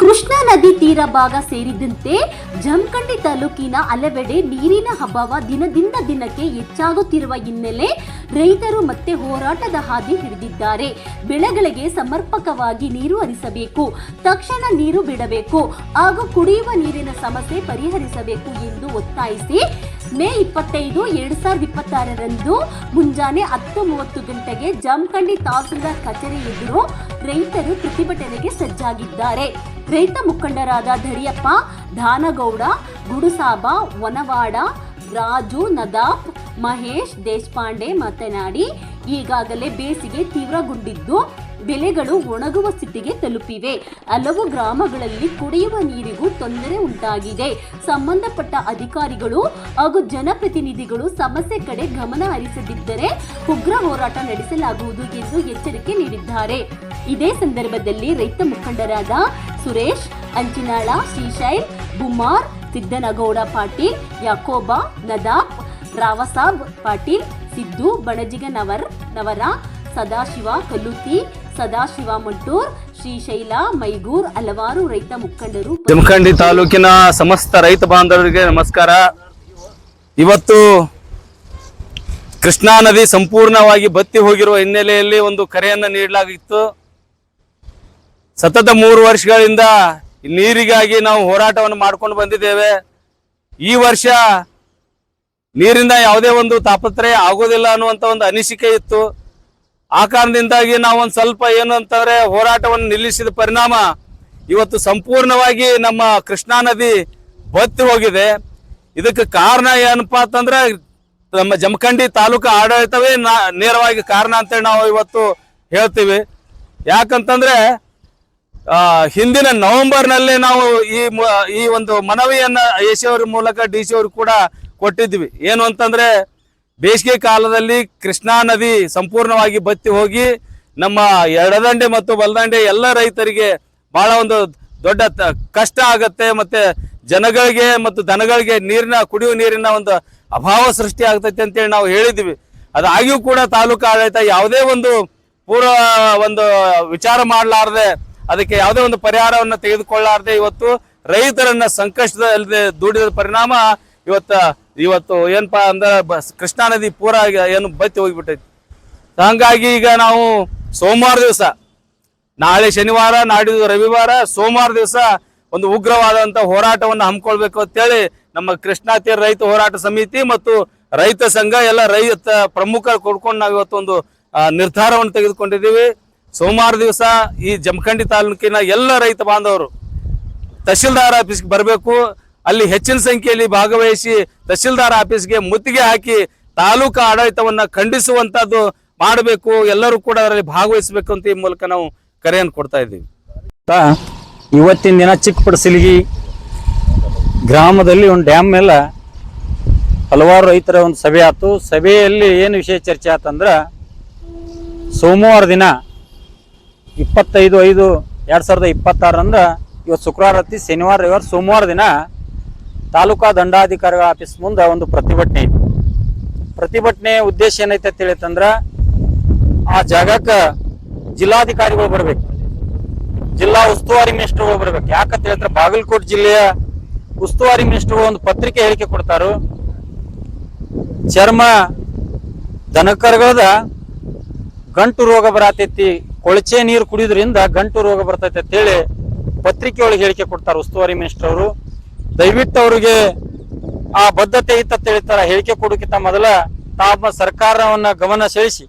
ಕೃಷ್ಣಾ ನದಿ ತೀರ ಭಾಗ ಸೇರಿದಂತೆ ಜಮಖಂಡಿ ತಾಲೂಕಿನ ಹಲವೆಡೆ ನೀರಿನ ಅಭಾವ ದಿನದಿಂದ ದಿನಕ್ಕೆ ಹೆಚ್ಚಾಗುತ್ತಿರುವ ಹಿನ್ನೆಲೆ ರೈತರು ಮತ್ತೆ ಹೋರಾಟದ ಹಾದಿ ಹಿಡಿದಿದ್ದಾರೆ. ಬೆಳೆಗಳಿಗೆ ಸಮರ್ಪಕವಾಗಿ ನೀರು ಹರಿಸಬೇಕು, ತಕ್ಷಣ ನೀರು ಬಿಡಬೇಕು ಹಾಗೂ ಕುಡಿಯುವ ನೀರಿನ ಸಮಸ್ಯೆ ಪರಿಹರಿಸಬೇಕು ಎಂದು ಒತ್ತಾಯಿಸಿ ಮೇ 25, 2026ರಂದು ಮುಂಜಾನೆ 10:30 ಗಂಟೆಗೆ ಜಮಖಂಡಿ ತಹಸೀಲ್ದಾರ್ ಕಚೇರಿ ಎದುರು ರೈತರು ಪ್ರತಿಭಟನೆಗೆ ಸಜ್ಜಾಗಿದ್ದಾರೆ. ರೈತ ಮುಖಂಡರಾದ ದಡಿಯಪ್ಪ, ದಾನಗೌಡ, ಗುಡುಸಾಬ, ವನವಾಡ, ರಾಜು, ನದಾಫ್, ಮಹೇಶ್ ದೇಶಪಾಂಡೆ ಮಾತನಾಡಿ, ಈಗಾಗಲೇ ಬೇಸಿಗೆ ತೀವ್ರಗೊಂಡಿದ್ದು ಬೆಳೆಗಳು ಒಣಗುವ ಸ್ಥಿತಿಗೆ ತಲುಪಿವೆ. ಹಲವು ಗ್ರಾಮಗಳಲ್ಲಿ ಕುಡಿಯುವ ನೀರಿಗೂ ತೊಂದರೆ ಉಂಟಾಗಿದೆ. ಸಂಬಂಧಪಟ್ಟ ಅಧಿಕಾರಿಗಳು ಹಾಗೂ ಜನಪ್ರತಿನಿಧಿಗಳು ಸಮಸ್ಯೆ ಕಡೆ ಗಮನ ಹರಿಸದಿದ್ದರೆ ಉಗ್ರ ಹೋರಾಟ ನಡೆಸಲಾಗುವುದು ಎಂದು ಎಚ್ಚರಿಕೆ ನೀಡಿದ್ದಾರೆ. ಇದೇ ಸಂದರ್ಭದಲ್ಲಿ ರೈತ ಮುಖಂಡರಾದ ಸುರೇಶ್, ಅಂಚಿನಾಳ, ಶ್ರೀಶೈಲ್, ಬುಮಾರ್, ಸಿದ್ದನಗೌಡ ಪಾಟೀಲ್, ಯಾಕೋಬ, ನದಾಫ್, ರಾವಸಾಬ್ ಪಾಟೀಲ್, ಸಿದ್ದು, ಬಣಜಿಗನವರ, ಸದಾಶಿವ ಕಲ್ಲುತಿ, ಸದಾಶಿವ ಮಟ್ಟೂರ್, ಶ್ರೀಶೈಲ, ಮೈಗೂರ್ ಹಲವಾರು ರೈತ ಮುಖಂಡರು. ಜಮಖಂಡಿ ತಾಲೂಕಿನ ಸಮಸ್ತ ರೈತ ಬಾಂಧವರಿಗೆ ನಮಸ್ಕಾರ. ಇವತ್ತು ಕೃಷ್ಣಾ ನದಿ ಸಂಪೂರ್ಣವಾಗಿ ಬತ್ತಿ ಹೋಗಿರುವ ಹಿನ್ನೆಲೆಯಲ್ಲಿ ಒಂದು ಕರೆಯನ್ನು ನೀಡಲಾಗಿತ್ತು. ಸತತ 3 ವರ್ಷಗಳಿಂದ ನೀರಿಗಾಗಿ ನಾವು ಹೋರಾಟವನ್ನು ಮಾಡ್ಕೊಂಡು ಬಂದಿದ್ದೇವೆ. ಈ ವರ್ಷ ನೀರಿಂದ ಯಾವುದೇ ಒಂದು ತಾಪತ್ರಯ ಆಗೋದಿಲ್ಲ ಅನ್ನುವಂಥ ಒಂದು ಅನಿಸಿಕೆ ಇತ್ತು. ಆ ಕಾರಣದಿಂದಾಗಿ ನಾವು ಒಂದು ಸ್ವಲ್ಪ ಏನು ಅಂತಂದ್ರೆ ಹೋರಾಟವನ್ನು ನಿಲ್ಲಿಸಿದ ಪರಿಣಾಮ ಇವತ್ತು ಸಂಪೂರ್ಣವಾಗಿ ನಮ್ಮ ಕೃಷ್ಣಾ ನದಿ ಬತ್ತಿ ಹೋಗಿದೆ. ಇದಕ್ಕೆ ಕಾರಣ ಏನಪ್ಪಾ ಅಂತಂದ್ರೆ ನಮ್ಮ ಜಮಖಂಡಿ ತಾಲೂಕು ಆಡಳಿತವೇ ನೇರವಾಗಿ ಕಾರಣ ಅಂತೇಳಿ ನಾವು ಇವತ್ತು ಹೇಳ್ತೀವಿ. ಯಾಕಂತಂದ್ರೆ ಹಿಂದಿನ ನವೆಂಬರ್ನಲ್ಲಿ ನಾವು ಈ ಒಂದು ಮನವಿಯನ್ನ ಎಸಿ ಅವ್ರ ಮೂಲಕ DC ಅವ್ರಿಗೆ ಕೂಡ ಕೊಟ್ಟಿದ್ವಿ. ಏನು ಅಂತಂದ್ರೆ ಬೇಸಿಗೆ ಕಾಲದಲ್ಲಿ ಕೃಷ್ಣಾ ನದಿ ಸಂಪೂರ್ಣವಾಗಿ ಬತ್ತಿ ಹೋಗಿ ನಮ್ಮ ಎಡದಂಡೆ ಮತ್ತು ಬಲದಂಡೆ ಎಲ್ಲ ರೈತರಿಗೆ ಬಹಳ ಒಂದು ದೊಡ್ಡ ಕಷ್ಟ ಆಗತ್ತೆ. ಮತ್ತೆ ಜನಗಳಿಗೆ ಮತ್ತು ದನಗಳಿಗೆ ಕುಡಿಯುವ ನೀರಿನ ಒಂದು ಅಭಾವ ಸೃಷ್ಟಿ ಆಗ್ತೈತೆ ಅಂತೇಳಿ ನಾವು ಹೇಳಿದ್ವಿ. ಅದಾಗಿಯೂ ಕೂಡ ತಾಲೂಕು ಆಡಳಿತ ಯಾವುದೇ ಒಂದು ಒಂದು ವಿಚಾರ ಮಾಡಲಾರದೆ, ಅದಕ್ಕೆ ಯಾವುದೇ ಒಂದು ಪರಿಹಾರವನ್ನು ತೆಗೆದುಕೊಳ್ಳಾರದೆ ಇವತ್ತು ರೈತರನ್ನ ಸಂಕಷ್ಟದಲ್ಲಿ ದುಡಿದ ಪರಿಣಾಮ ಇವತ್ತು ಏನಪ್ಪಾ ಅಂದ್ರೆ ಕೃಷ್ಣಾ ನದಿ ಪೂರ ಏನು ಬತ್ತಿ ಹೋಗಿಬಿಟ್ಟೈತಿ. ಹಂಗಾಗಿ ಈಗ ನಾವು ಸೋಮವಾರ ದಿವಸ, ನಾಳೆ ಶನಿವಾರ, ನಾಡಿದ್ದು ರವಿವಾರ, ಸೋಮವಾರ ದಿವಸ ಒಂದು ಉಗ್ರವಾದಂತ ಹೋರಾಟವನ್ನು ಹಮ್ಮಿಕೊಳ್ಬೇಕು ಅಂತೇಳಿ ನಮ್ಮ ಕೃಷ್ಣಾ ತೀರ ರೈತ ಹೋರಾಟ ಸಮಿತಿ ಮತ್ತು ರೈತ ಸಂಘ ಎಲ್ಲ ರೈತ ಪ್ರಮುಖರು ಕೊಡ್ಕೊಂಡು ನಾವು ಇವತ್ತೊಂದು ನಿರ್ಧಾರವನ್ನು ತೆಗೆದುಕೊಂಡಿದ್ದೀವಿ. ಸೋಮವಾರ ದಿವಸ ಈ ಜಮಖಂಡಿ ತಾಲೂಕಿನ ಎಲ್ಲ ರೈತ ಬಾಂಧವರು ತಹಶೀಲ್ದಾರ್ ಆಫೀಸ್ಗೆ ಬರಬೇಕು. ಅಲ್ಲಿ ಹೆಚ್ಚಿನ ಸಂಖ್ಯೆಯಲ್ಲಿ ಭಾಗವಹಿಸಿ ತಹಶೀಲ್ದಾರ್ ಆಫೀಸ್ಗೆ ಮುತ್ತಿಗೆ ಹಾಕಿ ತಾಲೂಕು ಆಡಳಿತವನ್ನ ಖಂಡಿಸುವಂತದ್ದು ಮಾಡಬೇಕು. ಎಲ್ಲರೂ ಕೂಡ ಅದರಲ್ಲಿ ಭಾಗವಹಿಸಬೇಕು ಅಂತ ಈ ಮೂಲಕ ನಾವು ಕರೆಯನ್ನು ಕೊಡ್ತಾ ಇದ್ದೀವಿ. ಇವತ್ತಿನ ದಿನ ಚಿಕ್ಕಪಡಸಲಿಗಿ ಗ್ರಾಮದಲ್ಲಿ ಒಂದು ಡ್ಯಾಮ್ ಮೇಲೆ ಹಲವಾರು ರೈತರ ಒಂದು ಸಭೆ ಆಯ್ತು. ಸಭೆಯಲ್ಲಿ ಏನು ವಿಷಯ ಚರ್ಚೆ ಆತಂದ್ರೆ ಸೋಮವಾರ ದಿನ 25/5/2026 ಇವತ್ತು ಶುಕ್ರವಾರ ಹತ್ತಿ ಶನಿವಾರ ರವಿವಾರ ಸೋಮವಾರ ದಿನ ತಾಲೂಕಾ ದಂಡಾಧಿಕಾರಿಗಳ ಆಫೀಸ್ ಮುಂದೆ ಒಂದು ಪ್ರತಿಭಟನೆ ಐತಿ. ಪ್ರತಿಭಟನೆ ಉದ್ದೇಶ ಏನೈತೆ ಅಂತ ಹೇಳಿತಂದ್ರ ಆ ಜಾಗಕ್ಕೆ ಜಿಲ್ಲಾಧಿಕಾರಿಗಳು ಬರ್ಬೇಕು, ಜಿಲ್ಲಾ ಉಸ್ತುವಾರಿ ಮಿನಿಸ್ಟರ್ಗಳು ಬರ್ಬೇಕು. ಯಾಕಂತ ಹೇಳಿದ್ರೆ ಬಾಗಲಕೋಟೆ ಜಿಲ್ಲೆಯ ಉಸ್ತುವಾರಿ ಮಿನಿಸ್ಟರ್ಗಳು ಒಂದು ಪತ್ರಿಕೆ ಹೇಳಿಕೆ ಕೊಡ್ತಾರು. ಚರ್ಮ ದನಕರುಗಳದ ಗಂಟು ರೋಗ ಬರತೈತಿ, ಕೊಳಚೆ ನೀರು ಕುಡಿಯೋದ್ರಿಂದ ಗಂಟು ರೋಗ ಬರ್ತೈತೆ ಅಂತೇಳಿ ಪತ್ರಿಕೆ ಒಳಗೆ ಹೇಳಿಕೆ ಕೊಡ್ತಾರೆ ಉಸ್ತುವಾರಿ ಮಿನಿಸ್ಟರ್ ಅವರು. ದಯವಿಟ್ಟು ಅವರಿಗೆ ಆ ಬದ್ಧತೆ ಇತ್ತ ಹೇಳ್ತಾರ. ಹೇಳಿಕೆ ಕೊಡೋಕ್ಕಿಂತ ಮೊದಲ ತಾವು ಸರ್ಕಾರವನ್ನ ಗಮನ ಸೆಳೆಸಿ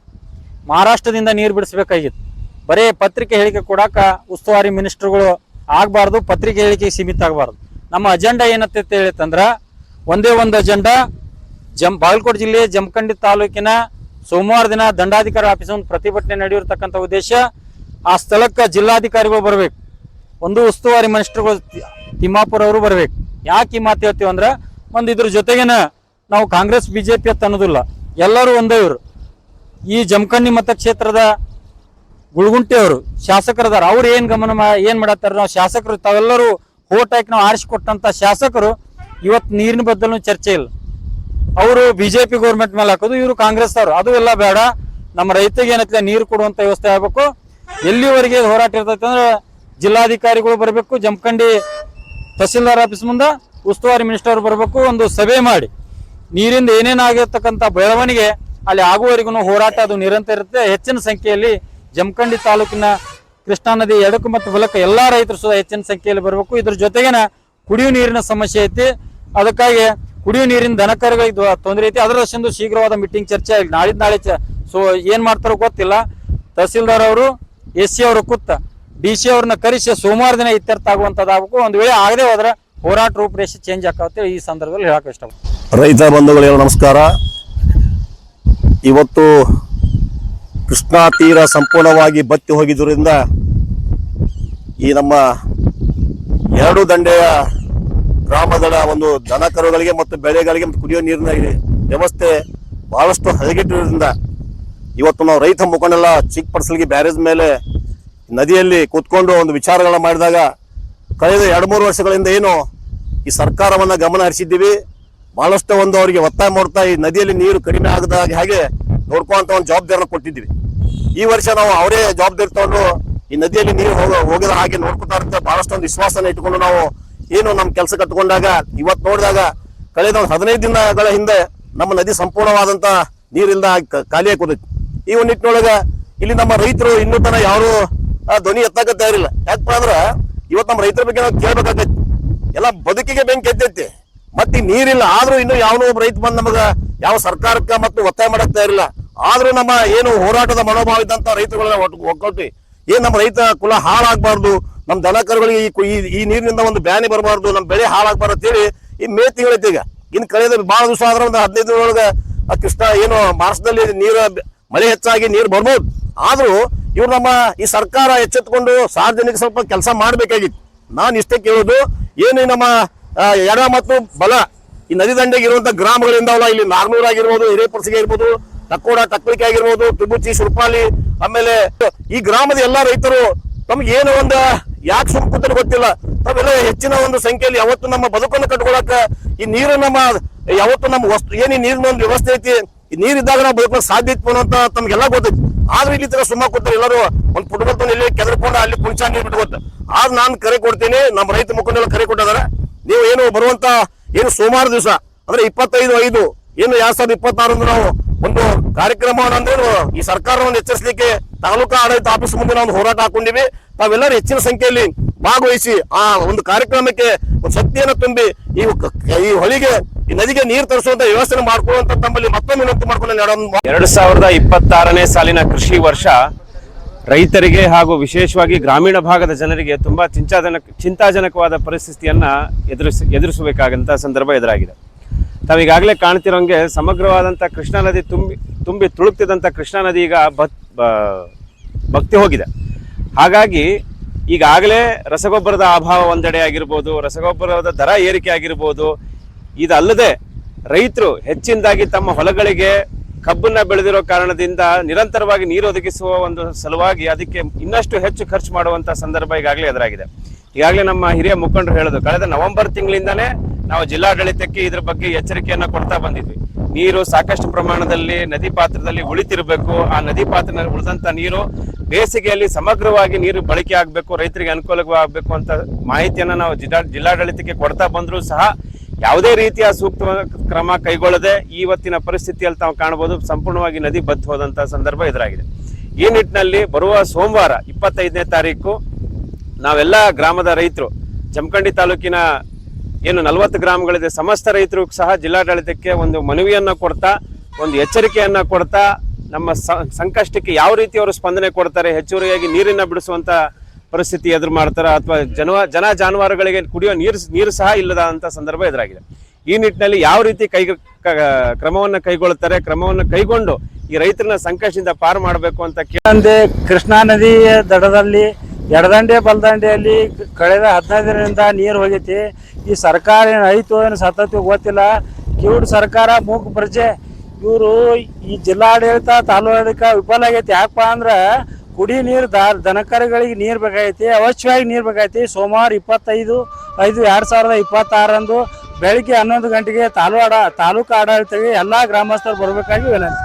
ಮಹಾರಾಷ್ಟ್ರದಿಂದ ನೀರು ಬಿಡಿಸ್ಬೇಕಾಗಿತ್ತು. ಬರೇ ಪತ್ರಿಕೆ ಹೇಳಿಕೆ ಕೊಡಾಕ ಉಸ್ತುವಾರಿ ಮಿನಿಸ್ಟರ್ಗಳು ಆಗ್ಬಾರ್ದು, ಪತ್ರಿಕೆ ಹೇಳಿಕೆ ಸೀಮಿತ ಆಗಬಾರ್ದು. ನಮ್ಮ ಅಜೆಂಡಾ ಏನಂತ ಹೇಳಿತಂದ್ರ ಒಂದೇ ಒಂದು ಅಜೆಂಡಾ, ಬಾಗಲಕೋಟೆ ಜಿಲ್ಲೆ ಜಮಖಂಡಿ ತಾಲೂಕಿನ ಸೋಮವಾರ ದಿನ ದಂಡಾಧಿಕಾರಿ ಆಫೀಸ್ ಒಂದು ಪ್ರತಿಭಟನೆ ನಡೆಯಿರ್ತಕ್ಕಂಥ ಉದ್ದೇಶ. ಆ ಸ್ಥಳಕ್ಕೆ ಜಿಲ್ಲಾಧಿಕಾರಿಗಳು ಬರ್ಬೇಕು, ಒಂದು ಉಸ್ತುವಾರಿ ಮಿನಿಸ್ಟರ್ಗಳು ತಿಮ್ಮಾಪುರ ಅವರು ಬರ್ಬೇಕು. ಯಾಕೆ ಈ ಮಾತು ಹೇಳ್ತೀವಿ ಅಂದ್ರೆ ಇದ್ರ ಜೊತೆಗೇನ ನಾವು ಕಾಂಗ್ರೆಸ್ BJP ಅಂತ ಅನ್ನೋದಿಲ್ಲ, ಎಲ್ಲರೂ ಒಂದೇ. ಇವರು ಈ ಜಮಖಂಡಿ ಮತಕ್ಷೇತ್ರದ ಗುಳಗುಂಟೆ ಅವರು ಶಾಸಕರದಾರ. ಅವ್ರು ಏನ್ ಮಾಡತ್ತಾರ, ನಾವು ಶಾಸಕರು ತಾವೆಲ್ಲರೂ ಓಟ್ ಹಾಕಿ ನಾವು ಆರಿಸಿಕೊಟ್ಟಂತ ಶಾಸಕರು ಇವತ್ತು ನೀರಿನ ಬದಲು ಚರ್ಚೆ ಇಲ್ಲ. ಅವರು BJP ಗೌರ್ಮೆಂಟ್ ಮೇಲೆ ಹಾಕೋದು, ಇವರು ಕಾಂಗ್ರೆಸ್ ಅವರು. ಅದು ಎಲ್ಲ ಬೇಡ, ನಮ್ಮ ರೈತರಿಗೆ ಏನೈತಿಲ್ಲ ನೀರು ಕೊಡುವಂತ ವ್ಯವಸ್ಥೆ ಆಗ್ಬೇಕು. ಎಲ್ಲಿವರೆಗೆ ಹೋರಾಟ ಇರ್ತೈತೆ ಅಂದ್ರೆ ಜಿಲ್ಲಾಧಿಕಾರಿಗಳು ಬರಬೇಕು, ಜಮಖಂಡಿ ತಹಸೀಲ್ದಾರ್ ಆಫೀಸ್ ಮುಂದೆ ಉಸ್ತುವಾರಿ ಮಿನಿಸ್ಟರ್ ಬರಬೇಕು, ಒಂದು ಸಭೆ ಮಾಡಿ ನೀರಿಂದ ಏನೇನಾಗಿರ್ತಕ್ಕಂಥ ಬೆಳವಣಿಗೆ ಅಲ್ಲಿ ಆಗುವವರೆಗೂ ಹೋರಾಟ ಅದು ನಿರಂತರ ಇರುತ್ತೆ. ಹೆಚ್ಚಿನ ಸಂಖ್ಯೆಯಲ್ಲಿ ಜಮಖಂಡಿ ತಾಲೂಕಿನ ಕೃಷ್ಣಾ ನದಿ ಎಡಕು ಮತ್ತು ಬಲಕ್ಕೆ ಎಲ್ಲಾ ರೈತರು ಸಹ ಹೆಚ್ಚಿನ ಸಂಖ್ಯೆಯಲ್ಲಿ ಬರಬೇಕು. ಇದ್ರ ಜೊತೆಗೇನ ಕುಡಿಯುವ ನೀರಿನ ಸಮಸ್ಯೆ ಐತಿ. ಅದಕ್ಕಾಗಿ ಕುಡಿಯುವ ನೀರಿನ ದನಕರುಗಳಿಗೆ ತೊಂದರೆ ಐತಿ. ಅದರಷ್ಟೊಂದು ಶೀಘ್ರವಾದ ಮೀಟಿಂಗ್ ಚರ್ಚೆ ಆಗಲಿ. ನಾಳೆ ಸೊ ಏನ್ ಮಾಡ್ತಾರೋ ಗೊತ್ತಿಲ್ಲ. ತಹಸೀಲ್ದಾರ್ ಅವರು SC ಅವರು ಕೂತ DC ಅವ್ರನ್ನ ಕರೆಸಿ ಸೋಮವಾರ ದಿನ ಇತ್ಯರ್ಥ ಆಗುವಂತದ್ದಾಗಬೇಕು. ಒಂದು ವೇಳೆ ಆಗದೆ ಹೋದ್ರೆ ಹೋರಾಟ ರೂಪರೇಷೆ ಚೇಂಜ್ ಆಗುತ್ತೆ. ಈ ಸಂದರ್ಭದಲ್ಲಿ ಹೇಳಕ್ ಇಷ್ಟ. ರೈತ ಬಂಧುಗಳಿಗೆ ನಮಸ್ಕಾರ. ಇವತ್ತು ಕೃಷ್ಣಾ ತೀರ ಸಂಪೂರ್ಣವಾಗಿ ಬತ್ತಿ ಹೋಗಿದ್ದರಿಂದ ಈ ನಮ್ಮ ಎರಡು ದಂಡೆಯ ಗ್ರಾಮಗಳ ಒಂದು ದನ ಕರುಗಳಿಗೆ ಮತ್ತು ಬೆಳೆಗಳಿಗೆ ಮತ್ತು ಕುಡಿಯುವ ನೀರಿನ ವ್ಯವಸ್ಥೆ ಬಹಳಷ್ಟು ಹದಗೆಟ್ಟಿರೋದ್ರಿಂದ ಇವತ್ತು ನಾವು ರೈತ ಮುಖಂಡೆಲ್ಲ ಚಿಕ್ಕಪಡಿಸಲಿಗೆ ಬ್ಯಾರೇಜ್ ಮೇಲೆ ನದಿಯಲ್ಲಿ ಕೂತ್ಕೊಂಡು ಒಂದು ವಿಚಾರಗಳನ್ನ ಮಾಡಿದಾಗ ಕಳೆದ 2-3 ವರ್ಷಗಳಿಂದ ಏನು ಈ ಸರ್ಕಾರವನ್ನ ಗಮನ ಹರಿಸಿದ್ದೀವಿ. ಬಹಳಷ್ಟು ಒಂದು ಅವರಿಗೆ ಒತ್ತಾಯ ಮಾಡ್ತಾ ಈ ನದಿಯಲ್ಲಿ ನೀರು ಕಡಿಮೆ ಆಗದ ಹಾಗೆ ನೋಡ್ಕೊಳ್ಳುವಂತ ಒಂದು ಜವಾಬ್ದಾರಿನ ಕೊಟ್ಟಿದ್ದೀವಿ. ಈ ವರ್ಷ ನಾವು ಅವರೇ ಜವಾಬ್ದಾರಿ ತಗೊಂಡು ಈ ನದಿಯಲ್ಲಿ ನೀರು ಹೋಗದ ಹಾಗೆ ನೋಡ್ಕೊತಾ ಇರುತ್ತೆ. ಬಹಳಷ್ಟು ಒಂದು ವಿಶ್ವಾಸನ ಇಟ್ಕೊಂಡು ನಾವು ಏನು ನಮ್ಮ ಕೆಲಸ ಕಟ್ಟಿಕೊಂಡಾಗ ಇವತ್ತು ನೋಡಿದಾಗ ಕಳೆದ ಒಂದು 15 ದಿನಗಳ ಹಿಂದೆ ನಮ್ಮ ನದಿ ಸಂಪೂರ್ಣವಾದಂತ ನೀರಿಂದ ಖಾಲಿಯಾಗಿ ಕೂತೈತಿ. ಈ ಒಂದು ನಿಟ್ಟಿನೊಳಗೆ ಇಲ್ಲಿ ನಮ್ಮ ರೈತರು ಇನ್ನೂ ತನ ಯಾರು ಧ್ವನಿ ಎತ್ತಕ ತಯಾರಿಲ್ಲ. ಯಾಕಪ್ಪ ಅಂದ್ರ ಇವತ್ತು ನಮ್ಮ ರೈತರ ಬಗ್ಗೆ ನಾವು ಕೇಳ್ಬೇಕಾಗೈತಿ. ಎಲ್ಲ ಬದುಕಿಗೆ ಬೆಂಕಿ ಎತ್ತೈತಿ, ಮತ್ತೆ ನೀರಿಲ್ಲ. ಆದ್ರೂ ಇನ್ನು ಯಾವನೋ ಒಬ್ಬ ರೈತ ಬಂದ್ ನಮಗ ಯಾವ ಸರ್ಕಾರಕ್ಕ ಮತ್ತು ಒತ್ತಾಯ ಮಾಡಕ್ ತಯಾರಿಲ್ಲ. ಆದ್ರೂ ನಮ್ಮ ಏನು ಹೋರಾಟದ ಮನೋಭಾವ ಇದ್ದಂತ ರೈತರುಗಳನ್ನ ಒಗ್ಗಟ್ಟಿ ಏನ್ ನಮ್ಮ ರೈತ ಕುಲ ಹಾಳಾಗಬಾರ್ದು, ನಮ್ಮ ದನ ಕರುಗಳಿಗೆ ಈ ನೀರಿನಿಂದ ಒಂದು ಬ್ಯಾನಿ ಬರಬಾರ್ದು, ನಮ್ಮ ಬೆಳೆ ಹಾಳಾಗಬಾರ್ದು ಅಂತೇಳಿ ಈ ಮೇ ತಿಂಗಳೈತಿ. ಈಗ ಇನ್ನು ಕಳೆದ ಬಹಳ ದಿವಸ ಆದ್ರೆ ಒಂದು 15 ದಿನದೊಳಗೆ ಕೃಷ್ಣ ಏನು ಮಾರ್ಚ್ದಲ್ಲಿ ನೀರು ಮಳೆ ಹೆಚ್ಚಾಗಿ ನೀರು ಬರ್ಬೋದು. ಆದ್ರೂ ಇವ್ರು ನಮ್ಮ ಈ ಸರ್ಕಾರ ಎಚ್ಚೆತ್ಕೊಂಡು ಸಾರ್ವಜನಿಕ ಸ್ವಲ್ಪ ಕೆಲಸ ಮಾಡ್ಬೇಕಾಗಿತ್ತು. ನಾನು ಇಷ್ಟೇ ಕೇಳೋದು, ಏನು ನಮ್ಮ ಎಡ ಮತ್ತು ಬಲ ಈ ನದಿ ದಂಡೆಗೆ ಇರುವಂತ ಗ್ರಾಮಗಳಿಂದವಲ್ಲ, ಇಲ್ಲಿ ನಾರ್ನೂರ್ ಆಗಿರ್ಬೋದು, ಹಿರೇಪರ್ಸಿಗೆ ಇರ್ಬೋದು, ತಕ್ಕೋಡ ತಕ್ಲಿಕೆ ಆಗಿರ್ಬೋದು, ತುಬುಚಿ, ಸುರ್ಪಾಲಿ, ಆಮೇಲೆ ಈ ಗ್ರಾಮದ ಎಲ್ಲಾ ರೈತರು ತಮ್ಗೆ ಏನು ಒಂದು ಯಾಕೆ ಸುಮ್ಕೂತರು ಗೊತ್ತಿಲ್ಲ, ತಾವೆಲ್ಲ ಹೆಚ್ಚಿನ ಒಂದು ಸಂಖ್ಯೆಯಲ್ಲಿ ಯಾವತ್ತು ನಮ್ಮ ಬದುಕನ್ನು ಕಟ್ಕೊಳಕ ಈ ನೀರು ನಮ್ಮ ಯಾವತ್ತು ನಮ್ಮ ವಸ್ತು ಏನು ನೀರಿನ ಒಂದು ವ್ಯವಸ್ಥೆ ಐತಿ, ಈ ನೀರಿದ್ದಾಗ ನಾವು ಬದುಕಲು ಸಾಧ್ಯ ಇತ್ತು ಅಂತ ತಮ್ಗೆಲ್ಲ ಗೊತ್ತೈತಿ. ಆದ್ರೂ ಇಲ್ಲಿ ತರ ಸುಮ್ಮ ಕೂತಾರೆ ಎಲ್ಲರೂ ಒಂದು ಪುಟ್ಬಲ್ ಇಲ್ಲಿ ಕೆದರ್ಕೊಂಡು ಅಲ್ಲಿ ಕುಂಚ ನೀರು ಬಿಟ್ಕೊತ. ಆದ್ ನಾನು ಕರೆ ಕೊಡ್ತೀನಿ, ನಮ್ಮ ರೈತ ಮುಖಂಡರೆಲ್ಲ ಕರೆ ಕೊಟ್ಟಿದಾರೆ. ನೀವು ಏನು ಬರುವಂತ ಏನು ಸೋಮವಾರ ದಿವಸ ಅಂದ್ರೆ 25/5 ಏನು 2026 ನಾವು ಒಂದು ಕಾರ್ಯಕ್ರಮವನ್ನು ಅಂದ್ರೆ ಈ ಸರ್ಕಾರವನ್ನು ಎಚ್ಚರಿಸಲಿಕ್ಕೆ ತಾಲೂಕಾ ಆಡಳಿತ ಆಫೀಸ್ ಮುಂದೆ ನಾವು ಹೋರಾಟ ಹಾಕೊಂಡಿವಿ. ತಾವೆಲ್ಲರೂ ಹೆಚ್ಚಿನ ಸಂಖ್ಯೆಯಲ್ಲಿ ಭಾಗವಹಿಸಿ ಆ ಒಂದು ಕಾರ್ಯಕ್ರಮಕ್ಕೆ ಒಂದು ಶಕ್ತಿಯನ್ನು ತುಂಬಿ ಈ ಹೊಳಿಗೆ ಈ ನದಿಗೆ ನೀರು ತರಿಸುವಂತ ವ್ಯವಸ್ಥೆ ಮಾಡ್ಕೊಳ್ಳುವಂತ ತಮ್ಮಲ್ಲಿ ಮತ್ತೊಮ್ಮೆ ವಿನಂತಿ ಮಾಡ್ಕೊಂಡು 2026ನೇ ಸಾಲಿನ ಕೃಷಿ ವರ್ಷ ರೈತರಿಗೆ ಹಾಗೂ ವಿಶೇಷವಾಗಿ ಗ್ರಾಮೀಣ ಭಾಗದ ಜನರಿಗೆ ತುಂಬಾ ಚಿಂತಾಜನಕವಾದ ಪರಿಸ್ಥಿತಿಯನ್ನ ಎದುರಿಸಬೇಕಾದಂತ ಸಂದರ್ಭ ಎದುರಾಗಿದೆ. ತಾವೀಗಾಗಲೇ ಕಾಣ್ತಿರೋಂಗೆ ಸಮಗ್ರವಾದಂಥ ಕೃಷ್ಣಾ ನದಿ ತುಂಬಿ ತುಳುಕ್ತಿದ್ದಂಥ ಕೃಷ್ಣಾ ನದಿ ಈಗ ಭಕ್ತಿ ಹೋಗಿದೆ. ಹಾಗಾಗಿ ಈಗಾಗಲೇ ರಸಗೊಬ್ಬರದ ಅಭಾವ ಒಂದೆಡೆ ಆಗಿರ್ಬೋದು, ರಸಗೊಬ್ಬರದ ದರ ಏರಿಕೆ ಆಗಿರ್ಬೋದು. ಇದಲ್ಲದೆ ರೈತರು ಹೆಚ್ಚಿನದಾಗಿ ತಮ್ಮ ಹೊಲಗಳಿಗೆ ಕಬ್ಬನ್ನ ಬೆಳೆದಿರೋ ಕಾರಣದಿಂದ ನಿರಂತರವಾಗಿ ನೀರು ಒದಗಿಸುವ ಒಂದು ಸಲುವಾಗಿ ಅದಕ್ಕೆ ಇನ್ನಷ್ಟು ಹೆಚ್ಚು ಖರ್ಚು ಮಾಡುವಂಥ ಸಂದರ್ಭ ಈಗಾಗಲೇ ಎದುರಾಗಿದೆ. ಈಗಾಗಲೇ ನಮ್ಮ ಹಿರಿಯ ಮುಖಂಡರು ಹೇಳೋದು, ಕಳೆದ ನವೆಂಬರ್ ತಿಂಗಳಿಂದಾನೇ ನಾವು ಜಿಲ್ಲಾಡಳಿತಕ್ಕೆ ಇದ್ರ ಬಗ್ಗೆ ಎಚ್ಚರಿಕೆಯನ್ನ ಕೊಡ್ತಾ ಬಂದಿದ್ವಿ. ನೀರು ಸಾಕಷ್ಟು ಪ್ರಮಾಣದಲ್ಲಿ ನದಿ ಪಾತ್ರದಲ್ಲಿ ಉಳಿತಿರ್ಬೇಕು. ಆ ನದಿ ಪಾತ್ರದಲ್ಲಿ ಉಳಿದಂತ ನೀರು ಬೇಸಿಗೆಯಲ್ಲಿ ಸಮಗ್ರವಾಗಿ ನೀರು ಬಳಕೆ ಆಗ್ಬೇಕು, ರೈತರಿಗೆ ಅನುಕೂಲವಾಗಬೇಕು ಅಂತ ಮಾಹಿತಿಯನ್ನ ನಾವು ಜಿಲ್ಲಾಡಳಿತಕ್ಕೆ ಕೊಡ್ತಾ ಬಂದ್ರು ಸಹ ಯಾವುದೇ ರೀತಿಯ ಸೂಕ್ತ ಕ್ರಮ ಕೈಗೊಳ್ಳದೆ ಇವತ್ತಿನ ಪರಿಸ್ಥಿತಿಯಲ್ಲಿ ತಾವು ಕಾಣಬಹುದು ಸಂಪೂರ್ಣವಾಗಿ ನದಿ ಬತ್ತಿ ಹೋದಂತ ಸಂದರ್ಭ ಎದುರಾಗಿದೆ. ಈ ನಿಟ್ಟಿನಲ್ಲಿ ಬರುವ ಸೋಮವಾರ 25ನೇ ತಾರೀಕು ನಾವೆಲ್ಲ ಗ್ರಾಮದ ರೈತರು, ಜಮಖಂಡಿ ತಾಲೂಕಿನ ಏನು 40 ಗ್ರಾಮಗಳಿದೆ, ಸಮಸ್ತ ರೈತರು ಸಹ ಜಿಲ್ಲಾಡಳಿತಕ್ಕೆ ಒಂದು ಮನವಿಯನ್ನ ಕೊಡ್ತಾ, ಒಂದು ಎಚ್ಚರಿಕೆಯನ್ನ ಕೊಡ್ತಾ, ನಮ್ಮ ಸಂಕಷ್ಟಕ್ಕೆ ಯಾವ ರೀತಿ ಅವರು ಸ್ಪಂದನೆ ಕೊಡ್ತಾರೆ, ಹೆಚ್ಚುವರಿಯಾಗಿ ನೀರನ್ನ ಬಿಡಿಸುವಂತ ಪರಿಸ್ಥಿತಿ ಎದುರು ಮಾಡ್ತಾರೆ, ಅಥವಾ ಜನ ಜಾನುವಾರುಗಳಿಗೆ ಕುಡಿಯೋ ನೀರು ಸಹ ಇಲ್ಲದಂತ ಸಂದರ್ಭ ಎದುರಾಗಿದೆ. ಈ ನಿಟ್ಟಿನಲ್ಲಿ ಯಾವ ರೀತಿ ಕ್ರಮವನ್ನ ಕೈಗೊಳ್ಳುತ್ತಾರೆ, ಕ್ರಮವನ್ನು ಕೈಗೊಂಡು ಈ ರೈತರನ್ನ ಸಂಕಷ್ಟದಿಂದ ಪಾರು ಮಾಡಬೇಕು ಅಂತ ಕೇಳಂದೆ. ಕೃಷ್ಣಾ ನದಿ ದಡದಲ್ಲಿ ಎಡದಂಡೆ ಬಲದಂಡೆಯಲ್ಲಿ ಕಳೆದ 15 ದಿನದಿಂದ ನೀರು ಹೋಗೈತಿ. ಈ ಸರ್ಕಾರ ಏನು ಐತು ಏನು ಸತತ ಗೊತ್ತಿಲ್ಲ. ಕಿವುಡು ಸರ್ಕಾರ, ಮೂಗು ಪ್ರಜೆ. ಇವರು ಈ ಜಿಲ್ಲಾಡಳಿತ ತಾಲೂಕಾಡಳಿತ ವಿಫಲ ಆಗೈತಿ. ಯಾಕಪ್ಪ ಅಂದ್ರೆ ಕುಡಿ ನೀರು ದನಕರುಗಳಿಗೆ ನೀರು ಬೇಕಾಗೈತಿ, ಅವಶ್ಯವಾಗಿ ನೀರು ಬೇಕಾಗೈತಿ. ಸೋಮವಾರ 25/5/2026 ಬೆಳಿಗ್ಗೆ 11 ಗಂಟೆಗೆ ತಾಲೂಕು ಆಡಳಿತಕ್ಕೆ ಎಲ್ಲ ಗ್ರಾಮಸ್ಥರು ಬರಬೇಕಾಗಿ ವಿನಂತಿ.